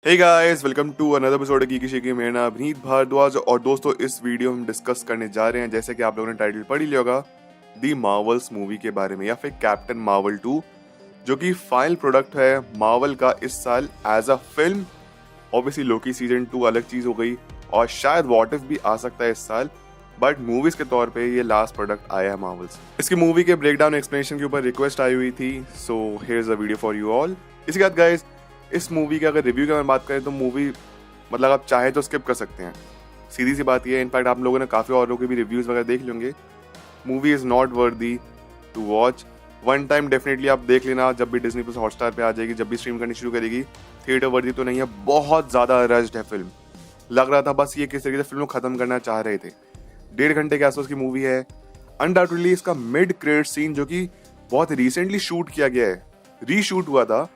Hey guys, welcome to another episode की शिकी। मेरा नाम अभिनीत भारद्वाज और दोस्तों इस वीडियो में हम डिस्कस करने जा रहे हैं, जैसे कि आप लोगों ने टाइटल पढ़ ही लिया होगा, दी मार्वल्स मूवी के बारे में या फिर कैप्टन मार्वल 2, जो कि फाइनल प्रोडक्ट है मार्वल का इस साल as a film. Obviously Loki season 2 अलग चीज हो गई और शायद व्हाट इफ भी आ सकता है इस साल, बट मूवीज के तौर पे ये लास्ट प्रोडक्ट आया है मार्वल्स। इसकी मूवी के ब्रेकडाउन एक्सप्लेनेशन के ऊपर रिक्वेस्ट आई हुई थी, so here is a video for you all. इसके बाद गाइस, इस मूवी के अगर रिव्यू की बात करें तो मूवी मतलब आप चाहे तो स्किप कर सकते हैं, सीधी सी बात ये है। इनफैक्ट आप लोगों ने काफ़ी और लोगों के भी रिव्यूज़ वगैरह देख लेंगे। Movie is not worthy to watch. One time definitely आप देख लेना, जब भी डिज्नी प्लस हॉटस्टार पे आ जाएगी, जब भी स्ट्रीम करनी शुरू करेगी। थिएटर वर्दी तो नहीं है, बहुत ज़्यादा रश्ड है फिल्म। लग रहा था बस ये किस तरीके से फिल्म को ख़त्म करना चाह रहे थे। 1.5 घंटे के आसपास की मूवी है। अनडाउटेडली इसका मिड क्रेडिट सीन, जो कि बहुत रिसेंटली शूट किया गया है, रीशूट हुआ था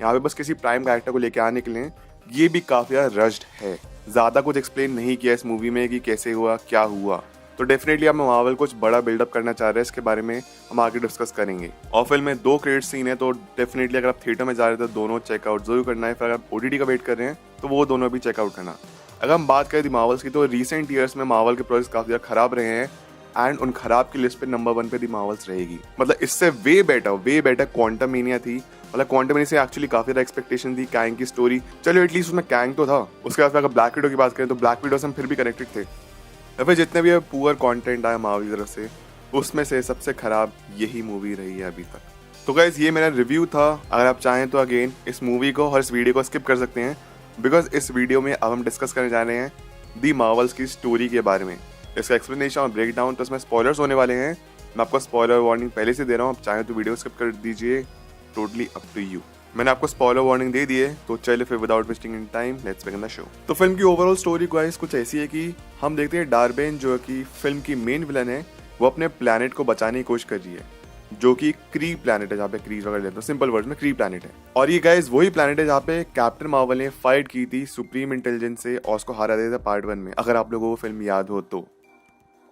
यहाँ पे बस किसी प्राइम कैरेक्टर को लेके आने के लिए, ये भी काफी ज्यादा रश्ड है। ज्यादा कुछ एक्सप्लेन नहीं किया इस मूवी में कि कैसे हुआ क्या हुआ। तो डेफिनेटली अब मार्वल कुछ बड़ा बिल्डअप करना चाह रहे हैं, इसके बारे में हम आगे डिस्कस करेंगे। और फिल्म में 2 क्रेडिट सीन है, तो डेफिनेटली अगर आप थिएटर में जा रहे थे तो दोनों चेकआउट जरूर करना है। फिर अगर आप ओटीटी का वेट कर रहे हैं तो वो दोनों भी चेकआउट करना। अगर हम बात करें मार्वल्स की, तो रिसेंट ईयर्स में मार्वल के प्रोजेक्ट काफी ज्यादा खराब रहे हैं एंड उन खराब की लिस्ट पे नंबर 1 पे दी मार्वल्स रहेगी। मतलब इससे वे बेटर क्वांटममेनिया थी। मतलब क्वांटममेनिया से एक्चुअली काफी ज्यादा एक्सपेक्टेशन थी। कैंग की स्टोरी, चलो एटलीस्ट उसमें कैंग तो था। उसके बाद अगर ब्लैक विडो की बात करें तो ब्लैक विडो से हम फिर भी कनेक्टेड थे। या फिर जितने भी पुअर कंटेंट आया मार्वल की तरफ से, उसमें से सबसे खराब यही मूवी रही है अभी तक। तो गाइस, ये मेरा रिव्यू था। अगर आप चाहें तो अगेन इस मूवी को और इस वीडियो को स्किप कर सकते हैं, बिकॉज इस वीडियो में अब हम डिस्कस करने जा रहे हैं दी मार्वल्स की स्टोरी के बारे में, इसका एक्सप्लेनेशन और ब्रेकडाउन। तो इसमें स्पॉयलर्स होने वाले हैं, मैं आपको स्पॉइलर वार्निंग पहले से दे रहा हूँ। आप चाहें तो वीडियो स्किप कर दीजिए, टोटली अप टू यू। मैंने आपको स्पॉइलर वार्निंग दे दी है, तो चलिए फिर without wasting in time let's begin the show. तो फिल्म की ओवरऑल स्टोरी गाइस कुछ ऐसी है कि हम देखते हैं डार्बेन, जो कि फिल्म की मेन विलन है, वो अपने प्लैनेट को बचाने की कोशिश कर रही है, जो कि क्री प्लैनेट है, जहाँ पे क्रीज वगैरह लेते हैं। सिंपल वर्ड में क्री प्लैनेट है। और ये गाइस वही प्लैनेट है जहाँ पे कैप्टन मार्वल ने फाइट की थी सुप्रीम इंटेलिजेंस से और उसको हरा दिया था पार्ट 1 में, अगर आप लोगों को फिल्म याद हो तो।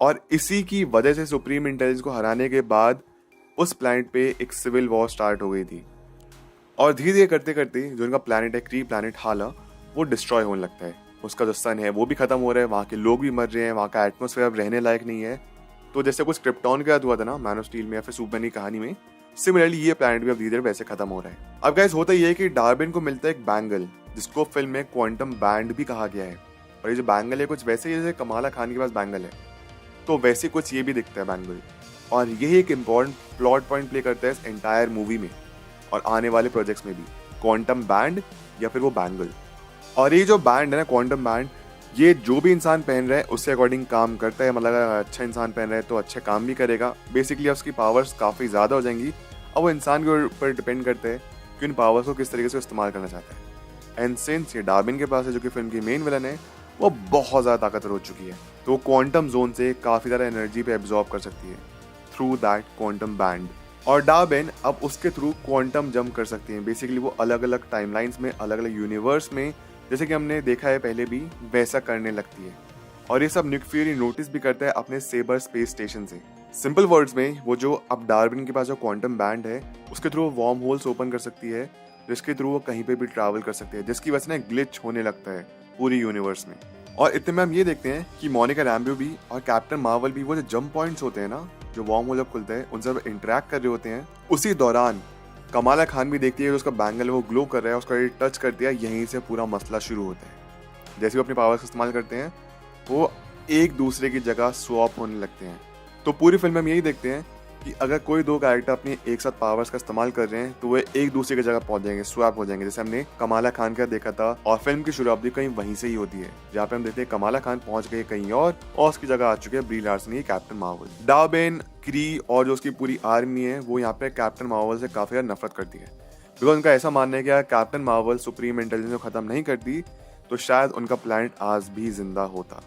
और इसी की वजह से सुप्रीम इंटेलिजेंस को हराने के बाद उस प्लैनेट पे एक सिविल वॉर स्टार्ट हो गई थी। और धीरे धीरे करते करते जो इनका प्लैनेट है, क्री प्लैनेट हाला, वो डिस्ट्रॉय होने लगता है। उसका जो सन है वो भी खत्म हो रहा है, वहाँ के लोग भी मर रहे हैं, वहाँ का एटमोसफेयर अब रहने लायक नहीं है। तो जैसे कुछ क्रिप्टॉन के साथ हुआ था ना मैन ऑफ स्टील में या फिर सुपरमैन की कहानी में, सिमिलरली ये प्लैनेट भी अब धीरे धीरे वैसे खत्म हो रहा है। अब गाइस होता ये है कि डार्बिन को मिलता है एक बैंगल, जिसको फिल्म में क्वांटम बैंड भी कहा गया है। और ये जो बैंगल है कुछ वैसे ही जैसे कमाला खान के पास बैंगल है, तो वैसे कुछ ये भी दिखता है बैंगल। और यही एक इम्पॉर्टेंट प्लॉट पॉइंट प्ले करता है इस एंटायर मूवी में और आने वाले प्रोजेक्ट्स में भी, क्वांटम बैंड या फिर वो बैंगल। और ये जो बैंड है ना, क्वांटम बैंड, ये जो भी इंसान पहन रहा है उससे अकॉर्डिंग काम करता है। मतलब अगर अच्छा इंसान पहन रहा है तो अच्छे काम भी करेगा। बेसिकली उसकी पावर्स काफ़ी ज़्यादा हो जाएंगी और वो इंसान के ऊपर डिपेंड करते हैं कि उन पावर्स को किस तरीके से इस्तेमाल करना चाहता है। एंड सिंस ये डार्बिन के पास है, जो कि फिल्म की मेन विलन है, वो बहुत ज़्यादा ताकतवर हो चुकी है, तो वो क्वांटम जोन से काफ़ी ज़्यादा एनर्जी पे एब्जॉर्ब कर सकती है थ्रू दैट क्वांटम बैंड। और डार्बिन अब उसके थ्रू क्वांटम जंप कर सकती हैं। बेसिकली वो अलग अलग टाइमलाइंस में, अलग अलग यूनिवर्स में, जैसे कि हमने देखा है पहले भी, वैसा करने लगती है। और ये सब निक फ्यूरी नोटिस भी करता है अपने सेबर स्पेस स्टेशन से। सिंपल वर्ड्स में, वो जो अब डार्बिन के पास जो क्वांटम बैंड है, उसके थ्रू वो वार्म होल्स ओपन कर सकती है, जिसके थ्रू वो कहीं पे भी ट्रैवल कर सकती है, जिसकी वजह से ना ग्लिच होने लगता है पूरी यूनिवर्स में। और इतने में हम ये देखते हैं कि मोनिका रैम्बो भी और कैप्टन मार्वल भी, वो जो जंप पॉइंट्स होते हैं ना, जो वार्म होल जब खुलता है, उनसे इंटरेक्ट कर रहे होते हैं। उसी दौरान कमाला खान भी देखती है कि उसका बैंगल वो ग्लो कर रहा है, उसका टच कर दिया, यहीं से पूरा मसला शुरू होता है। जैसे वो अपनी पावर्स का इस्तेमाल करते हैं, वो एक दूसरे की जगह स्वैप होने लगते हैं। तो पूरी फिल्म में हम यही देखते हैं कि अगर कोई 2 कैरेक्टर अपनी एक साथ पावर्स का इस्तेमाल कर रहे हैं तो वे एक दूसरे की जगह पहुंच जाएंगे, स्वैप हो जाएंगे। जैसे हमने कमाला खान का देखा था, और फिल्म की शुरुआत भी कहीं वहीं से ही होती है, जहाँ पे हम देखते हैं कमाला खान पहुंच गए कहीं और उसकी जगह आ चुके हैं Brie Larson, Captain Marvel. Dar Benn, Kree और जो उसकी पूरी आर्मी है, वो यहाँ पे कैप्टन मार्वल से काफी ज्यादा नफरत करती है, बिकॉज उनका ऐसा मानना है कि अगर कैप्टन मार्वल सुप्रीम इंटेलिजेंस को खत्म नहीं करती तो शायद उनका प्लैनेट आज भी जिंदा होता।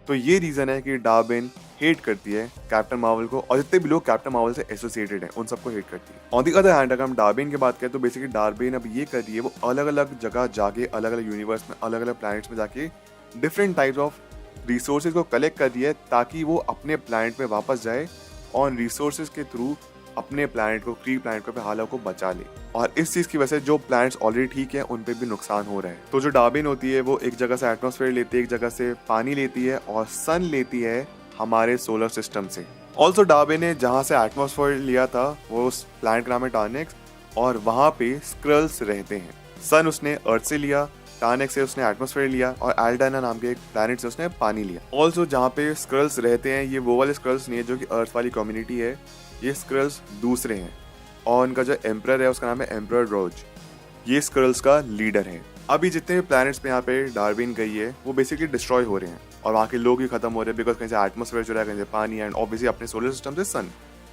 तो ये रीजन है कि डार्बिन हेट करती है कैप्टन मार्वल को, और जितने भी लोग कैप्टन मार्वल से एसोसिएटेड हैं उन सबको हेट करती है। ऑन दी अदर हैंड अगर हम डार्बिन की बात करें तो बेसिकली डार्बिन अब ये कर रही है, वो अलग अलग जगह जाके, अलग अलग यूनिवर्स में, अलग अलग प्लैनेट्स में जाके डिफरेंट टाइप्स ऑफ रिसोर्सेज को कलेक्ट कर रही है, ताकि वो अपने प्लैनेट में वापस जाए और रिसोर्सेज के थ्रू अपने प्लैनेट को, क्री प्लैनेट को, पे हाला को बचा ले। और इस चीज की वजह से जो प्लैनेट्स ऑलरेडी ठीक है उन पे भी नुकसान हो रहा है। तो जो डार्बिन होती है वो एक जगह से एटमॉस्फेयर लेती है, एक जगह से पानी लेती है और सन लेती है हमारे सोलर सिस्टम से। ऑल्सो डार्बिन ने जहाँ से एटमॉस्फेयर लिया था वो उस प्लैनेट का नाम है टार्नेक्स, और वहाँ पे स्क्रल्स रहते हैं। सन उसने अर्थ से लिया, टार्नेक्स से उसने एटमॉस्फेयर लिया, और एल्डाना नाम के एक प्लैनेट से उसने पानी लिया। ऑल्सो जहाँ पे स्क्रल्स रहते हैं ये वो वाले स्क्रल्स नहीं है जो कि अर्थ वाली कम्युनिटी है, ये स्क्रल्स दूसरे हैं। और उनका जो एम्परर है उसका नाम है एम्परर रोज, ये स्क्रल्स का लीडर है। अभी जितने भी प्लैनेट्स पे यहाँ पे डार्विन गई है वो बेसिकली डिस्ट्रॉय हो रहे हैं और वहाँ के लोग ही खत्म हो रहे हैं, बिकॉज कहीं से एटमॉस्फेयर चुरा है, कहीं से पानी, एंड ऑब्वियसली अपने सोलर सिस्टम से सन।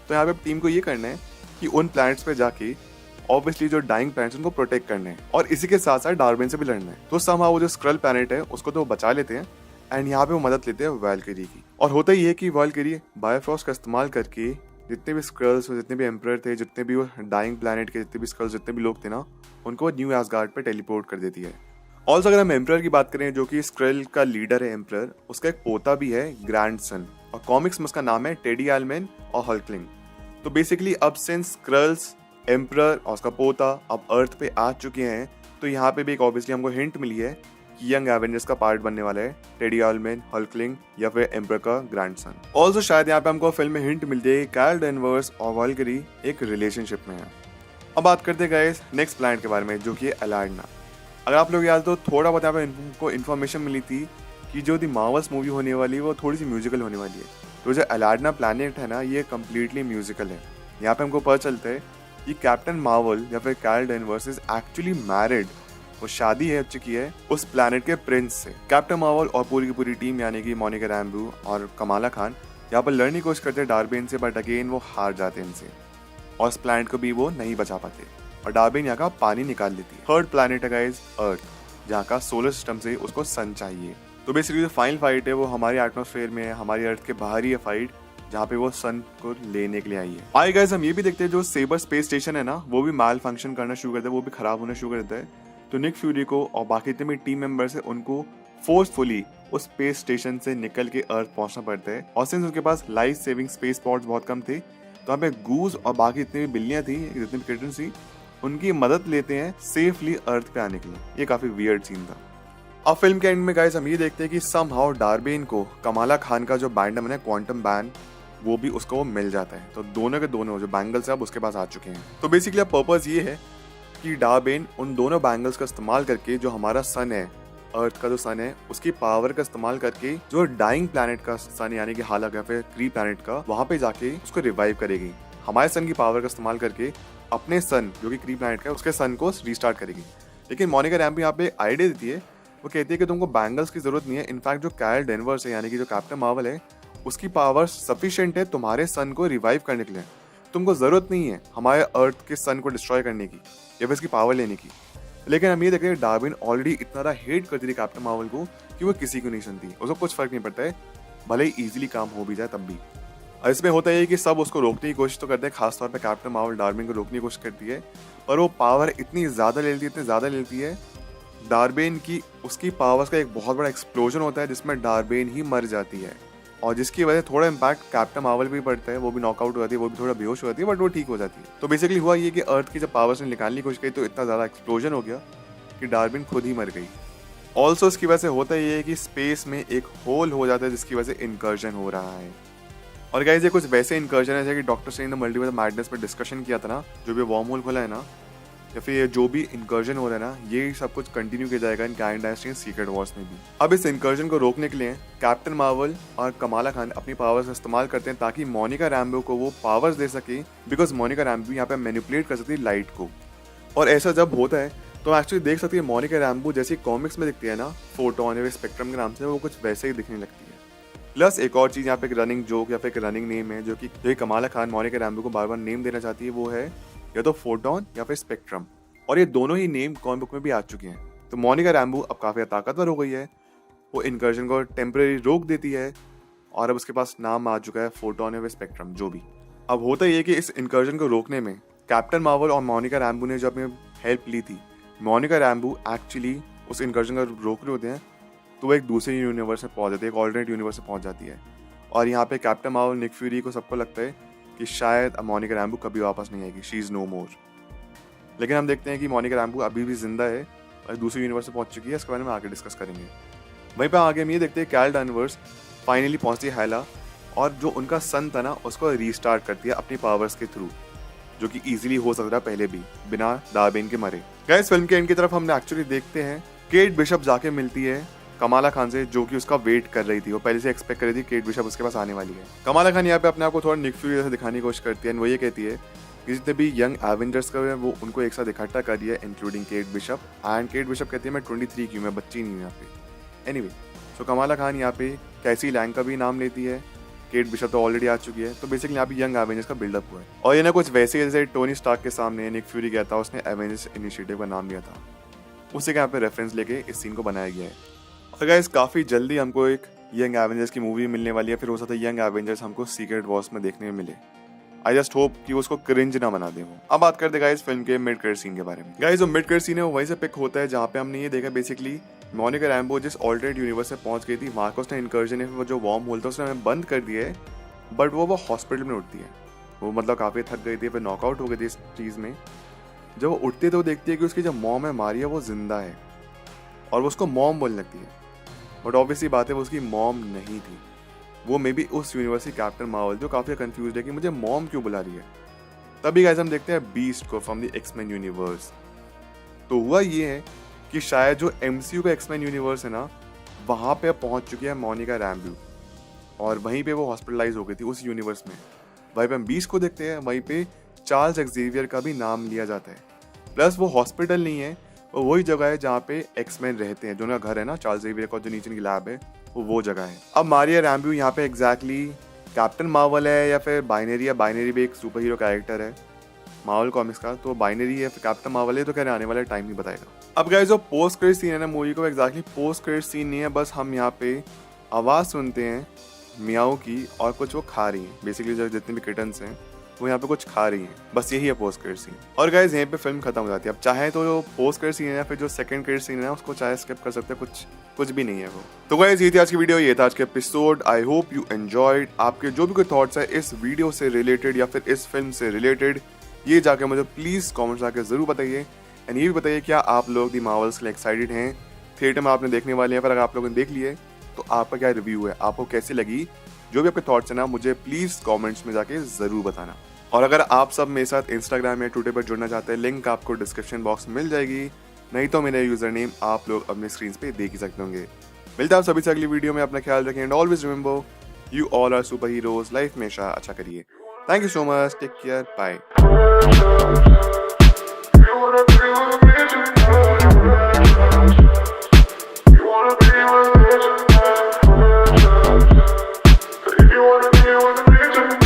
तो यहाँ पे टीम को ये करना है कि उन प्लैनेट्स पे जाके ऑब्वियसली जो डाइंग प्लैनेट्स उनको प्रोटेक्ट करने हैं, और इसी के साथ साथ डार्विन से भी लड़ना है। तो समहाउ वो जो स्क्रल प्लैनेट है उसको तो बचा लेते हैं, एंड यहाँ पे वो मदद लेते हैं वैल्किरी की। और होता ही है कि वैल्किरी बायोफ्रॉस्ट का इस्तेमाल करके जितने भी स्क्रल्स, जितने भी एम्परर थे, जितने भी वो डाइंग प्लैनेट के जितने भी स्क्रल्स, जितने भी लोग थे ना, उनको न्यू एसगार्ड पे टेलीपोर्ट कर देती है। ऑल्सो अगर हम एम्परर की बात करें जो कि स्क्रल का लीडर है एम्परर, उसका एक पोता भी है ग्रैंडसन, और कॉमिक्स में उसका नाम है टेडी एलमेन और हल्कलिंग। तो बेसिकली अब सिंस स्क्रल्स, एम्परर और उसका पोता अब अर्थ पे आ चुके हैं, तो यहाँ पे भी एक ऑब्वियसली हमको हिंट मिली है कि यंग एवेंजर्स का पार्ट बनने वाला है टेडी एलमेन, हल्कलिंग या फिर एम्परर का ग्रैंडसन। ऑल्सो शायद यहाँ पे हमको फिल्म में हिंट मिलती है कैल डेनवर्स और वैल्किरी एक रिलेशनशिप में है। अब बात करते हैं गाइस नेक्स्ट प्लैनेट के बारे में जो कि है एलार्डना। अगर आप लोग याद तो थोड़ा बहुत यहाँ पे इनको इन्फॉर्मेशन मिली थी कि जो दी मार्वल्स मूवी होने वाली है वो थोड़ी सी म्यूजिकल होने वाली है। तो जो एलार्डना प्लैनेट है ना ये कम्प्लीटली म्यूजिकल है। यहाँ पे हमको पता चलता है कि कैप्टन मार्वल या फिर कैल डेनवर्स इज एक्चुअली मैरिड, वो शादी है चुकी है उस प्लैनेट के प्रिंस से। कैप्टन मार्वल और पूरी की पूरी टीम यानी कि मोनिका रैम्बू और कमाला खान यहाँ पर लड़ने की कोशिश करते हैं डार्बिन से, बट अगेन वो हार जाते हैं इनसे और इस प्लैनेट को भी वो नहीं बचा पाते और डार्बिन यहाँ का पानी निकाल लेती है। थर्ड प्लैनेट है गाइस अर्थ, जहाँ का सोलर सिस्टम से उसको सन चाहिए। तो बेसिकली जो फाइनल फाइट है वो हमारे एटमॉस्फेयर में है, हमारी अर्थ के बाहर ही है फाइट, जहाँ पे वो सन को लेने के लिए आई है। आइए गाइस हम ये भी देखते हैं जो सेबर स्पेस स्टेशन है ना वो भी माल फंक्शन करना शुरू करता है, वो भी खराब होना शुरू कर देता है। तो निक फ्यूरी को और बाकी जितने भी टीम मेंबर्स है उनको फोर्सफुली उस स्पेस स्टेशन से निकल के अर्थ पहुंचना पड़ता है। और सिंस उनके पास लाइफ सेविंग स्पेस पॉड्स बहुत कम थे तो यहाँ पे गूज और बाकी जितनी भी बिल्लियां थी, जितनी भी किटन्स थी, उनकी मदद लेते हैं सेफली अर्थ पे आने के लिए। ये काफी वियर्ड सीन था। अब फिल्म के एंड में गाइस हम ये देखते हैं कि समहाउ डार्बिन को कमाला खान का जो बैंड है क्वांटम बैंड वो भी उसको मिल जाता है। तो दोनों के दोनों जो बैंगल्स है अब उसके पास आ चुके हैं। तो बेसिकली अब पर्पस ये है कि डार्बिन उन दोनों बैंगल्स का इस्तेमाल करके जो हमारा सन है, अर्थ का जो सन है, उसकी पावर का इस्तेमाल करके जो डाइंग प्लैनेट का सन यानी कि हाला या फिर क्री प्लैनेट का, वहां पे जाके उसको रिवाइव करेगी। हमारे सन की पावर का इस्तेमाल करके अपने सन जो कि क्री प्लैनेट का है उसके सन को रिस्टार्ट करेगी। लेकिन मोनिका रैम्बो यहाँ पे आइडिया देती है, वो कहती है कि तुमको बैंगल्स की जरूरत नहीं है। इनफैक्ट जो कैल डेनवर्स है यानी कि जो कैप्टन मार्वल है उसकी पावर सफिशिएंट है तुम्हारे सन को रिवाइव करने के लिए। तुमको जरूरत नहीं है हमारे अर्थ के सन को डिस्ट्रॉय करने की या फिर इसकी पावर लेने की। लेकिन हम ये देख रहे हैं डार्बिन ऑलरेडी इतना ज्यादा हेट करती थी कैप्टन मार्वल को कि वो किसी को नहीं सुनती, उसको कुछ फर्क नहीं पड़ता है, भले ही इजीली काम हो भी जाए तब भी। और इसमें होता है कि सब उसको रोकने की कोशिश तो करते हैं, खासतौर पे कैप्टन मार्वल डार्बिन को रोकने की कोशिश करती है, पर वो पावर इतनी ज्यादा ले लेती है डार्बिन की, उसकी पावर्स का एक बहुत बड़ा एक्सप्लोजन होता है जिसमें डार्बिन ही मर जाती है और जिसकी वजह से थोड़ा इम्पैक्ट कैप्टन मार्वल भी पड़ता है, वो भी नॉकआउट हो जाती है, वो भी थोड़ा बेहोश हो जाती है, बट वो ठीक हो जाती है। तो बेसिकली हुआ ये कि अर्थ की जब पावर्स ने निकालने की कोशिश की तो इतना ज़्यादा एक्सप्लोजन हो गया कि डार्बिन खुद ही मर गई। ऑल्सो इसकी वजह से होता ये है कि स्पेस में एक होल हो जाता है जिसकी वजह से इनकर्जन हो रहा है। और गाइस ये कुछ वैसे इनकर्जन है जैसे कि डॉक्टर स्ट्रेंज ने मल्टीवर्स मैडनेस पर डिस्कशन किया था ना, जो भी वार्म होल खुला है ना, या फिर ये जो भी इनकर्जन हो रहा है ना, ये सब कुछ कंटिन्यू किया जाएगा इन काइन डायनेस्टी सीक्रेट वॉर्स में भी। अब इस इनकर्जन को रोकने के लिए कैप्टन मार्वल और कमाला खान अपनी पावर्स का इस्तेमाल करते हैं ताकि मोनिका रैम्बो को वो पावर्स दे सके, बिकॉज मोनिका रैम्बो यहाँ पे मैनिपुलेट कर सकती है लाइट को। और ऐसा जब होता है तो एक्चुअली देख सकती है मोनिका रैम्बो जैसी कॉमिक्स में दिखती है ना, फोटोन या स्पेक्ट्रम के नाम से, वो कुछ वैसे ही दिखने लगती है। प्लस एक और चीज यहाँ पे एक रनिंग जोक या फिर एक रनिंग नेम है जो कि कमाला खान मोनिका रैम्बो को बार बार नेम देना चाहती है, वो है या तो फोटोन या फिर स्पेक्ट्रम, और ये दोनों ही नेम कॉमिक बुक में भी आ चुके हैं। तो मोनिका रैम्बो अब काफी ताकतवर हो गई है, वो इनकर्जन को टेम्परेरी रोक देती है और अब उसके पास नाम आ चुका है फोटोन या स्पेक्ट्रम जो भी। अब होता ये कि इस इनकर्जन को रोकने में कैप्टन मार्वल और मोनिका रैम्बो ने जो अपनी हेल्प ली थी, मोनिका रैम्बो एक्चुअली उस इनकर्जन को रोक रहे होते हैं तो वो एक दूसरे यूनिवर्स में पहुंच जाती है, एक ऑल्टरनेट यूनिवर्स में पहुंच जाती है। और यहाँ पे कैप्टन मार्वल, निक फ्यूरी को सबको लगता है कि शायद अब मोनिका रैम्बो कभी वापस नहीं आएगी, शी इज़ नो मोर। लेकिन हम देखते हैं कि मोनिका रैम्बो अभी भी जिंदा है और दूसरी यूनिवर्स में पहुंच चुकी है, इसके बारे में आगे डिस्कस करेंगे। वहीं पर आगे हम ये देखते हैं कैरल डानवर्स फाइनली पहुंचती है हैला और जो उनका सन था ना उसको रीस्टार्ट करती है अपनी पावर्स के थ्रू, जो कि इजीली हो सकता है पहले भी बिना दाबेन के मरे। गाइस फिल्म के एंड की तरफ हमने एक्चुअली देखते हैं केट बिशप जाके मिलती है कमाला खान से, जो कि उसका वेट कर रही थी। वो पहले से एक्सपेक्ट कर रही थी केट बिशप उसके पास आने वाली है। कमाला खान यहाँ पे अपने आप को थोड़ा निक फ्यूरी जैसे दिखाने की कोशिश करती है। वो ये कहती है कि जितने भी यंग एवेंजर्स का है वो उनको एक साथ इकट्ठा कर दिया, including Kate Bishop. And Kate Bishop कहती है मैं 23 की हूँ, मैं बच्ची नहीं हूँ यहाँ पे। एनीवे सो कमाला खान यहाँ पे कैसी लैंग का भी नाम लेती है। केट बिशप तो ऑलरेडी आ चुकी है, तो बेसिकली यहाँ पे यंग एवेंजर्स का बिल्डअप हुआ है। और ये ना कुछ वैसे जैसे टोनी स्टार्क के सामने निक फ्यूरी गया था, उसने एवेंजर्स इनिशिएटिव का नाम लिया था, उसी का यहाँ पे रेफरेंस लेके इस सीन को बनाया गया है। और गाइस काफ़ी जल्दी हमको एक यंग एवेंजर्स की मूवी मिलने वाली है, फिर हो सकता है यंग एवेंजर्स हमको सीक्रेट वॉर्स में देखने में मिले। आई जस्ट होप कि उसको क्रिंज ना बना दे वो। अब बात करते हैं गाइस फिल्म के मिड क्रेडिट सीन के बारे में। गाइस जो मिड क्रेडिट सीन है वो वहीं से पिक होता है जहाँ पे हमने ये देखा बेसिकली मोनिका रैम्बो जिस ऑल्टरनेट यूनिवर्स से पहुंच गई थी, वहाँ को उसने इनकर्जन वो जो वॉर्म होल था उसने बंद कर दिया है, बट वो हॉस्पिटल में उठती है। वो मतलब काफ़ी थक गई थी, फिर नॉकआउट हो गई थी इस चीज़ में। जब वो उठती है तो देखती है कि उसकी जो मॉम है मारिया वो जिंदा है और वो उसको मॉम बोलने लगती है। बट ऑब्वियसली बात है वो उसकी मॉम नहीं थी, वो मे बी उस यूनिवर्स की कैप्टन मार्वल, जो काफ़ी कंफ्यूज है कि मुझे मॉम क्यों बुला रही है। तभी गाइस हम देखते हैं बीस्ट को फ्रॉम द एक्समैन यूनिवर्स। तो हुआ ये है कि शायद जो MCU का एक्समैन यूनिवर्स है ना, वहाँ पे पहुँच चुकी है मोनिका रैम्बो और वहीं पे वो हॉस्पिटलाइज हो गई थी उस यूनिवर्स में। वहीं पे हम बीस्ट को देखते हैं, वहीं पे चार्ल्स एक्जेवियर का भी नाम लिया जाता है। प्लस वो हॉस्पिटल नहीं है, वो वही जगह है जहाँ पे एक्समैन रहते हैं, जो उनका घर है ना चार्ल्स एक्जेवियर का, जो नीचे की लैब है वो जगह है। अब मारिया रैम्बो यहाँ पे एग्जैक्टली कैप्टन मार्वल है या फिर बाइनरी है। बाइनरी भी एक सुपर हीरो कैरेक्टर है मार्वल कॉमिक्स का, तो बाइनरी है फिर कैप्टन मार्वल है, तो कहने आने वाला टाइम ही बताएगा। अब गाइस जो पोस्ट क्रेडिट सीन है ना मूवी को, एग्जैक्टली पोस्ट क्रेडिट सीन नहीं है, बस हम यहाँ पे आवाज़ सुनते हैं मियाओ की और कुछ वो खा रही हैं। बेसिकली जो जितने भी किटन्स हैं वो यहाँ पे कुछ खा रही हैं, बस यही है पोस्ट क्रेडिट सीन। और गाइस यहीं पे फिल्म खत्म हो जाती है। अब चाहे तो जो पोस्ट क्रेडिट सीन है या फिर जो सेकंड क्रेडिट सीन है उसको चाहे स्किप कर सकते हैं, कुछ भी नहीं है वो। तो गाइस ये थी आज की वीडियो, ये था आज के episode. I hope you enjoyed. आपके जो भी कोई थॉट्स है इस वीडियो से रिलेटेड या फिर इस फिल्म से रिलेटेड, ये जाके मुझे प्लीज़ कॉमेंट्स आके ज़रूर बताइए। एंड ये भी बताइए क्या आप लोग दी मार्वल्स के लिए एक्साइटेड हैं, थिएटर में आपने देखने वाले हैं, पर अगर आप लोगों ने देख लिए तो आपका क्या रिव्यू है, आपको कैसी लगी, जो भी आपके थॉट्स हैं ना मुझे प्लीज़ कमेंट्स में जाके ज़रूर बताना। और अगर आप सब मेरे साथ इंस्टाग्राम या ट्विटर पर जुड़ना चाहते हैं, लिंक आपको डिस्क्रिप्शन बॉक्स में मिल जाएगी, नहीं तो मेरा यूज़र नेम आप लोग अपने स्क्रीन पे देख ही सकते होंगे। मिलता है आप सभी से अगली वीडियो में, अपना ख्याल रखें and always remember you all are super heroes. Life में अच्छा करिए। Thank you so much, take care, bye. You wanna be with me too?